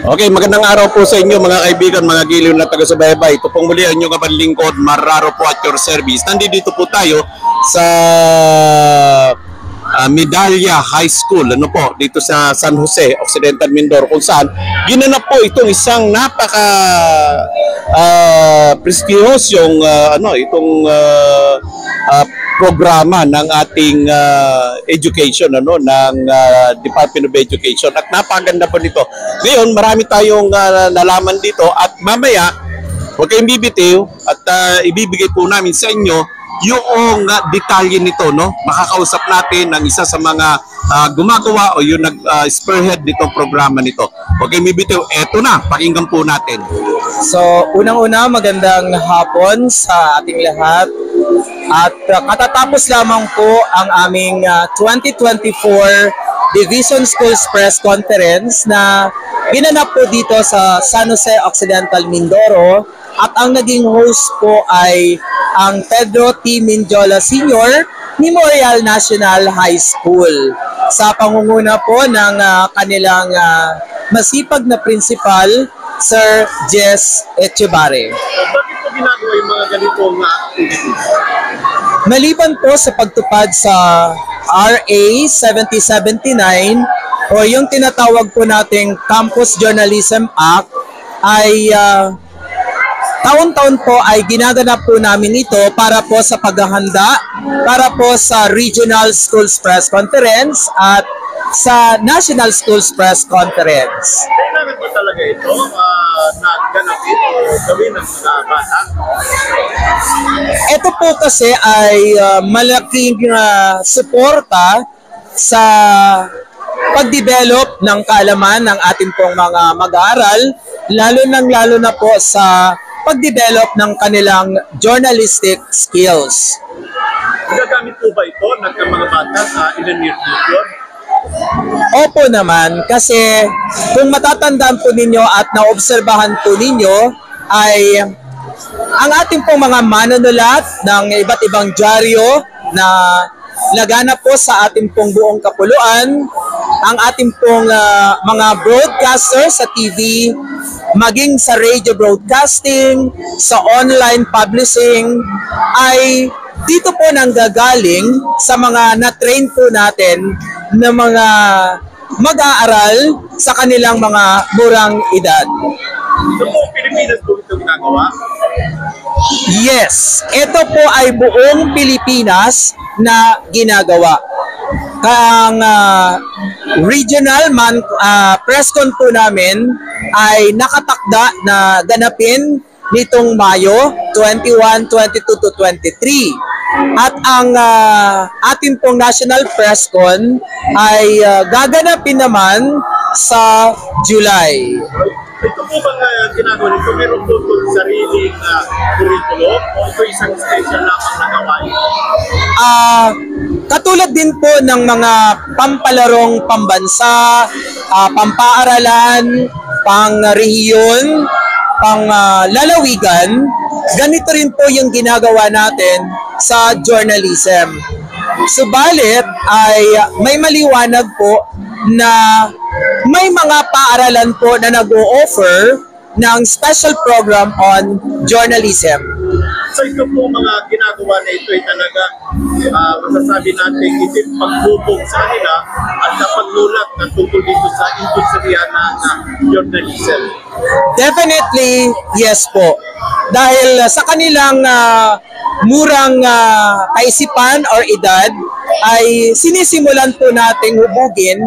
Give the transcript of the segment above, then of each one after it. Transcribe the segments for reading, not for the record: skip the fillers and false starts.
Okay, magandang araw po sa inyo mga kaibigan, mga giliw na taga-subaybay. Ito pong muli ang inyong kapanlingkod, Marraro po at your service. Nandito po tayo sa Medalla High School, dito sa San Jose, Occidental Mindoro, kung saan ginanap po itong isang napaka prestigiyosyong programa ng ating education, ng Department of Education, at napakaganda po nito. Ngayon, marami tayong nalaman dito at mamaya huwag kayong bibitiw at ibibigay po namin sa inyo yung detalye nito, makakausap natin ng isa sa mga gumagawa o yung nag-spearhead nitong programa nito. Huwag kayong bibitiw, eto na, pakinggan po natin. So, unang-una, magandang hapon sa ating lahat. At katatapos lamang po ang aming 2024 Division Schools Press Conference na ginanap po dito sa San Jose Occidental Mindoro, at ang naging host po ay ang Pedro T. Minjola Sr. Memorial National High School sa pangunguna po ng kanilang masipag na principal, Sir Jess Echebare. Bakit po ginagawa yung mga ganitong activities? Maliban po sa pagtupad sa RA 7079 o yung tinatawag po nating Campus Journalism Act, ay taon-taon po ay ginaganap po namin ito para po sa paghahanda, para po sa Regional Schools Press Conference at sa National Schools Press Conference. Kailangan po talaga ito na ganapin o gawin ng mga bata? Ito po kasi ay malaking suporta sa pag-develop ng kaalaman ng ating pong mga mag-aaral, lalo na po sa pag-develop ng kanilang journalistic skills. Gagamit po ba ito ng mga bata in the near future? Opo naman, kasi kung matatandaan po ninyo at naobserbahan po ninyo, ay ang ating pong mga manunulat ng iba't ibang dyaryo na laganap po sa ating pong buong kapuluan, ang ating pong mga broadcaster sa TV, maging sa radio broadcasting, sa online publishing, ay dito po nanggagaling sa mga na-train po natin na mga mag-aaral sa kanilang mga murang edad. So po, Pilipinas po ito ginagawa? Yes, ito po ay buong Pilipinas na ginagawa. Ang regional press con po namin ay nakatakda na ganapin nitong Mayo 21, 22 to 23. At ang ating pong National Press Con ay gaganapin naman sa July. Ito po bang ginagawa nito? Meron po itong sariling curriculum o ito isang special lamang na gawain? Katulad din po ng mga pampalarong pambansa, pampaaralan, pang-rehiyon, pang-lalawigan, ganito rin po yung ginagawa natin sa journalism. Subalit ay may maliwanag po na may mga paaralan po na nag-o-offer ng special program on journalism. So ito po mga ginagawa na ito ay talaga masasabi natin ito yung pagbubog sa kanila at napaglulat na tungkol dito sa industriya ng journalism. Definitely, yes po. Dahil sa kanilang murang kaisipan or edad, ay sinisimulan po nating hubugin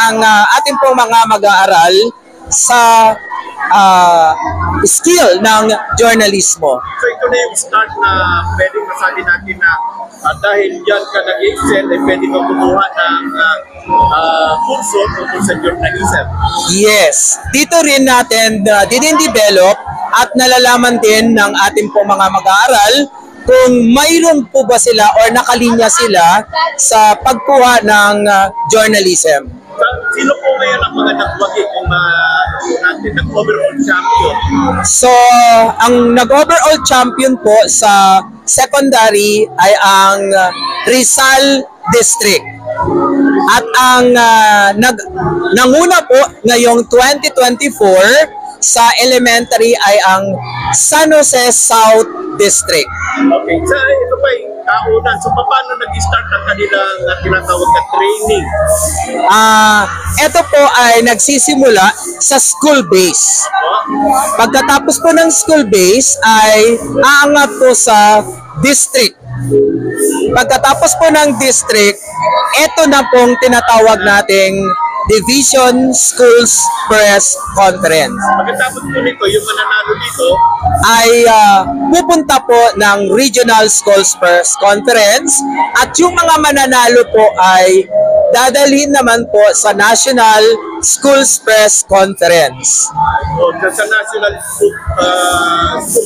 ang ating pong mga mag-aaral sa skill ng journalismo. So ito na yung start na pwedeng masabi natin na dahil dyan ka nag-excel, ay pwede kang kumuha ng kurso tungkol sa journalism. Yes, dito rin natin din-develop at nalalaman din ng ating po mga mag-aaral kung mayroon po ba sila or nakalinya sila sa pagkuha ng journalism. Sino po ngayon ang mga nagwagi kung natin, nag-overall champion? So, ang nag-overall champion po sa secondary ay ang Rizal District. At ang nanguna po ngayong 2024 sa elementary ay ang San Jose South District. Okay, so ito pa yung kaunan. So paano nag-start ang kanilang tinatawag na training? Ito po ay nagsisimula sa school base. Pagkatapos po ng school base ay aangat po sa district. Pagkatapos po ng district, ito na pong tinatawag nating Division Schools Press Conference. Pagkatapos po nito, yung mananalo dito ay pupunta po ng Regional Schools Press Conference at yung mga mananalo po ay dadalhin naman po sa National Schools Press Conference. Sa National School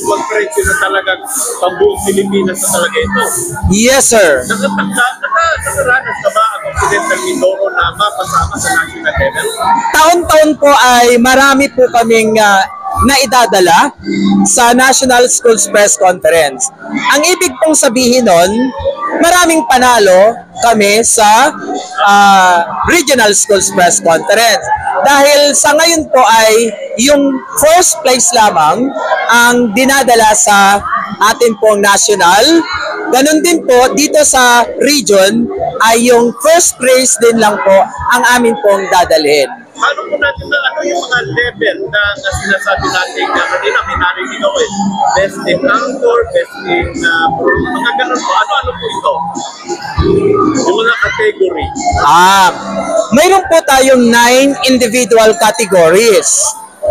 Conference na talagang pambuong Pilipinas na talaga ito. Yes, sir. Nakaranas na ba ang Occidental Mindoro na mapasama sa national level? Taon-taon po ay marami po kaming naidadala sa National Schools Press Conference. Ang ibig pong sabihin nun, maraming panalo kami sa Regional Schools Press Conference. Dahil sa ngayon po ay yung first place lamang ang dinadala sa atin pong national. Ganon din po dito sa region ay yung first place din lang po ang amin pong dadalhin. Paano po natin na ano yung mga level na sinasabi natin na kanina may narinig ako best in outdoor, best in mga ganun po. Ano-ano po ito? Yung mga category. Mayroon po tayong 9 individual categories.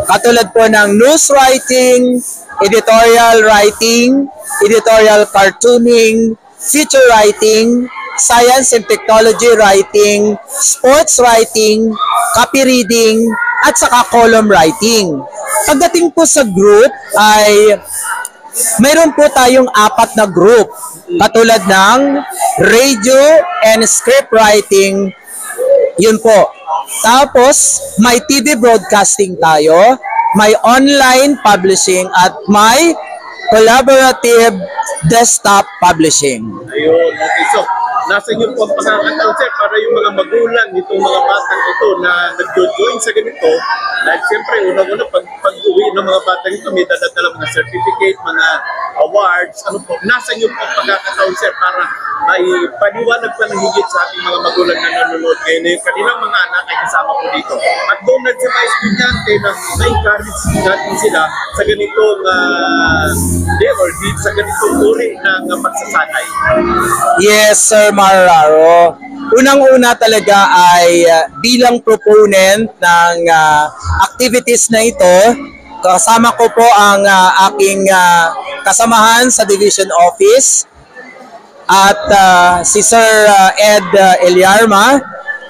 Katulad po ng news writing, editorial writing, editorial cartooning, feature writing, science and technology writing, sports writing, copy reading, at saka column writing. Pagdating po sa group ay mayroon po tayong 4 na group. Katulad ng radio and script writing, yun po. Tapos may TV broadcasting tayo, may online publishing, at may collaborative desktop publishing. Ayun, okay. So, nasa inyo po ang pagkakataon, sir, para yung mga magulang nitong mga batang ito na nag-join sa ganito, dahil siyempre, unang-una, pag-uwi ng mga batang ito, may dadadala mga certificate, mga awards, ano po, nasa inyo po ang pagkakataon, sir, para may paniwanag pa ng higit sa ating mga magulang na nanonood ngayon na yung kanilang mga anak ay kasama po dito. At doon sa mga estudyante na na-encourage natin sila sa ganitong sa ganitong uri ng pagsasanay. Yes, Sir Mararo. Unang-una talaga ay bilang proponent ng activities na ito, kasama ko po ang aking kasamahan sa Division Office at si Sir Ed Eliarma,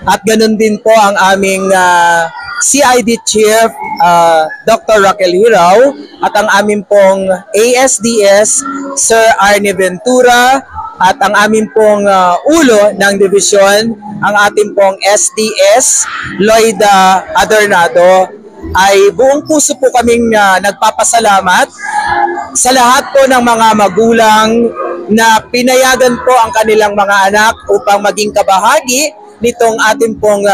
at ganun din po ang aming CID Chief Dr. Raquel Hiraw, at ang aming pong ASDS Sir Arnie Ventura, at ang aming pong ulo ng division, ang ating pong SDS Loida Adornado. Ay buong puso po kaming nagpapasalamat sa lahat po ng mga magulang na pinayagan po ang kanilang mga anak upang maging kabahagi nitong ating pong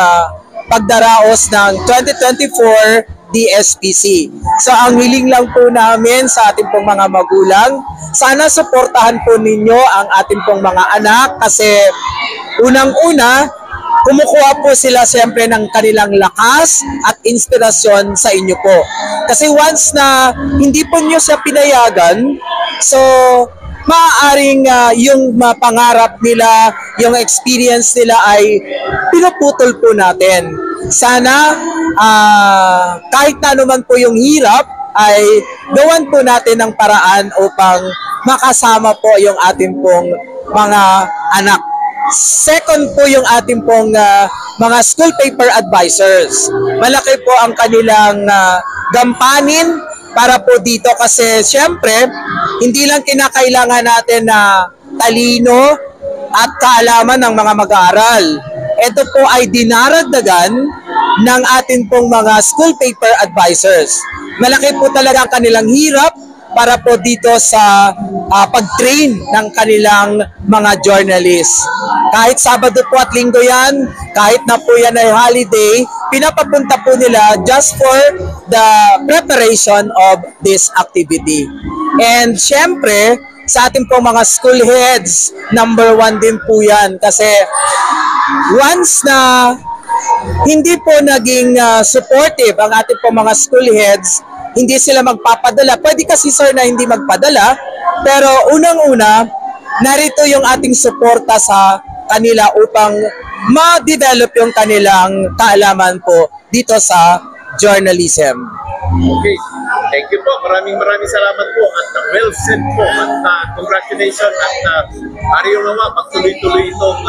pagdaraos ng 2024 DSPC. So ang hiling lang po namin sa ating pong mga magulang, sana suportahan po ninyo ang ating pong mga anak kasi unang-una, kumukuha po sila siyempre ng kanilang lakas at inspirasyon sa inyo po. Kasi once na hindi po nyo siya pinayagan, so maaaring yung pangarap nila, yung experience nila ay pinuputol po natin. Sana kahit na naman po yung hirap, ay gawan po natin ng paraan upang makasama po yung ating pong mga anak. Second po yung ating pong mga school paper advisors. Malaki po ang kanilang gampanin para po dito kasi syempre, hindi lang kinakailangan natin na talino at kaalaman ng mga mag-aaral. Ito po ay dinaragdagan ng ating pong mga school paper advisors. Malaki po talaga ang kanilang hirap para po dito sa pag-train ng kanilang mga journalists. Kahit Sabado po at Linggo yan, kahit na po yan ay holiday, pinapapunta po nila just for the preparation of this activity. And syempre, sa ating po mga school heads, number 1 din po yan. Kasi once na hindi po naging supportive ang ating po mga school heads, hindi sila magpapadala. Pwede kasi sir na hindi magpadala, pero unang-una, narito yung ating suporta sa kanila upang ma-develop yung kanilang kaalaman po dito sa journalism. Okay. Thank you po. Maraming salamat po at well said po at congratulations at Ariyo naman pagtuloy-tuloy itong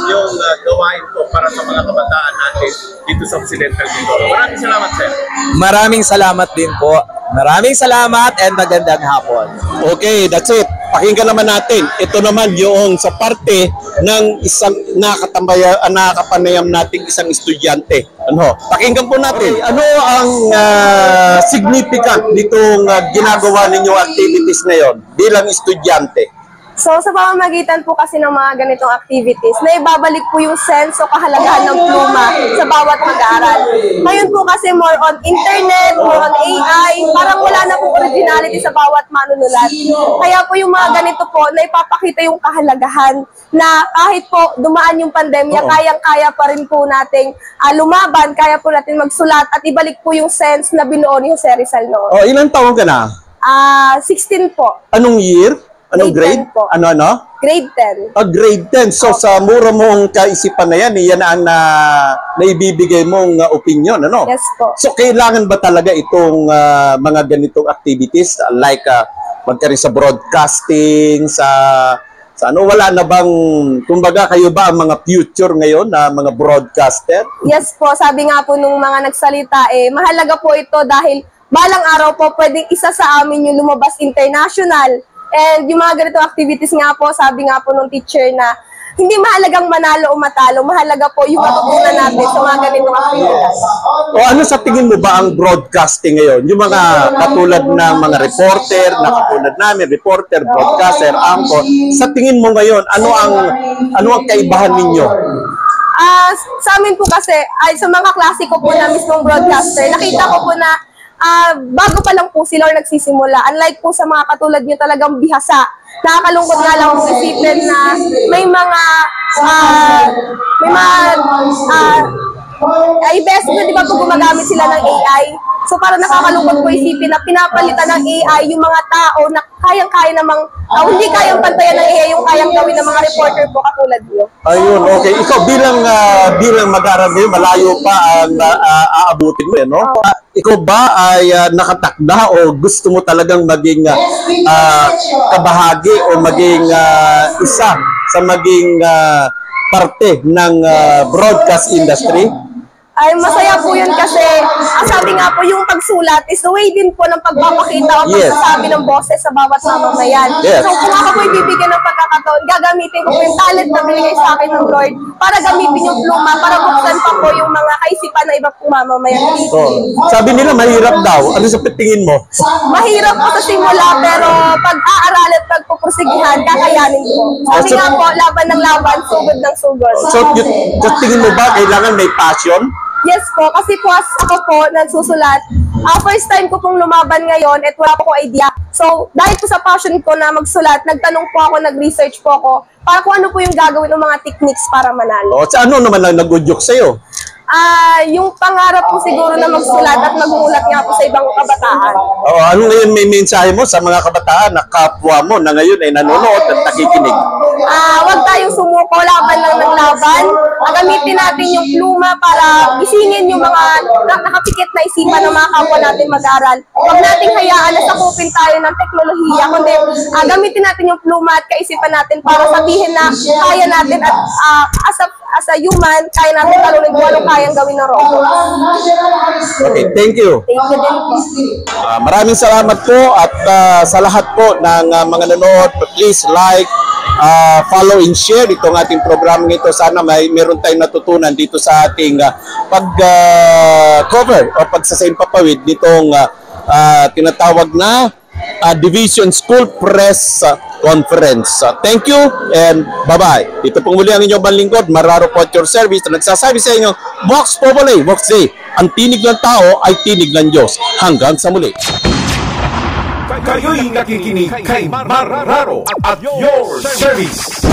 inyong gawain po para sa mga kabataan natin dito sa Occidental Mindoro. Maraming salamat, sir. Maraming salamat din po. Maraming salamat and magandang hapon. Okay, that's it. Pakinggan naman natin. Ito naman yung sa parte ng isang nakakapanayam nating isang estudyante. Ano? Pakinggan po natin. Okay, ano ang significant nitong ginagawa ninyong activities ngayon bilang estudyante? So, sa pamamagitan po kasi ng mga ganitong activities, na ibabalik po yung sense o kahalagahan ng pluma sa bawat mag-aaral. Ngayon po kasi more on internet, more on AI, parang wala na po originality sa bawat manunulat. Kaya po yung mga ganito po, na ipapakita yung kahalagahan na kahit po dumaan yung pandemya, kayang-kaya pa rin po nating lumaban, kaya po natin magsulat at ibalik po yung sense na binuo ni Jose Rizal noon. Oh, ilang taon ka na? 16 po. Anong year? Anong grade? Grade 10 po. Ano? Grade 10. Grade 10. So, sa mura mong kaisipan na yan, yan ang naibibigay mong opinion, ano? Yes po. So, kailangan ba talaga itong mga ganitong activities? Like, magkaroon sa broadcasting, sa ano, wala na bang, kumbaga, kayo ba ang mga future ngayon na mga broadcaster? Yes po, sabi nga po nung mga nagsalita, mahalaga po ito dahil balang araw po pwedeng isa sa amin yung lumabas international. And yung mga ganitong activities nga po, sabi nga po nung teacher na hindi mahalagang manalo o matalo, mahalaga po yung matutunan natin sa mga ganitong activities. O ano sa tingin mo ba ang broadcasting ngayon? Yung mga katulad ng mga reporter, na katulad namin, reporter, broadcaster, anchor, sa tingin mo ngayon, ano ang kaibahan ninyo? Sa amin po kasi, ay sa mga klase ko po na mismong broadcaster, nakita ko po na bago pa lang po sila or nagsisimula. Unlike po sa mga katulad nyo talagang bihasa. Nakakalungkot nga lang kung isipin na may mga best na di ba po gumagamit sila ng AI. So parang nakakalungkot po isipin na pinapalitan ng AI yung mga tao na kayang-kaya namang, hindi kayang pantayan ng AI yung kayang gawin ng mga reporter po katulad nyo. Ayun, okay. Ikaw bilang mag-aaral ngayon, malayo pa ang aabutin mo, no? Ikaw ba ay nakatakda o gusto mo talagang maging kabahagi o maging isa sa maging parte ng broadcast industry? Ay, masaya po yun kasi, sabi nga po, yung pagsulat is the way din po ng pagpapakita o pagsasabi ng boses sa bawat mamamayan. Yes. So, kung ako po ibibigyan ng pagkakataon, gagamitin ko po yung talent na binigay sa akin ng Lord para gamitin yung pluma, para buksan pa po yung mga kaisipan na iba pong mamamayan. So, sabi nila mahirap daw. Ano sa tingin mo? Mahirap po sa simula, pero pag-aaral at pagpupursigihan, kakayanin po. Sabi nga po, laban ng laban, sugod ng sugod. So, tingin mo ba kailangan may passion? Yes po, kasi po ako po nagsusulat. First time ko pong lumaban ngayon at wala po akong idea. So, dahil po sa passion ko na magsulat, nagtanong po ako, nag-research po ako para kung ano po yung gagawin ng mga techniques para manalo. O, sa ano naman lang nag-udyok sa'yo? Yung pangarap po siguro na magsulat at magulat nga po sa ibang kabataan. O, ano ngayon may mensahe mo sa mga kabataan na kapwa mo na ngayon ay nanonood at nakikinig? Huwag tayong sumuko, laban lang ng laban. Gamitin natin yung pluma para isingin yung mga nakapikit na isipan ng mga kapwa natin mag-aral. Huwag nating hayaan na sakupin tayo ng teknolohiya, kundi gamitin natin yung pluma at kaisipan natin para sabihin na kaya natin at as a human, kaya natin talunin kung anong kayang gawin ng robot. Okay, thank you. Thank you din po. Maraming salamat po at sa lahat po ng mga nanonood, please like, follow and share itong ating program nito. Sana meron tayong natutunan dito sa ating pag-cover o pagsasaimpapawid nitong tinatawag na Division School Press Conference. Thank you and bye-bye. Ito pong muli ang inyong manlingkod, Mararo po at your service na nagsasabi sa inyo, Vox Populi, Vox Dei. Ang tinig ng tao ay tinig ng Diyos. Hanggang sa muli. Kayo'y nakikinig kay Mararo at your service.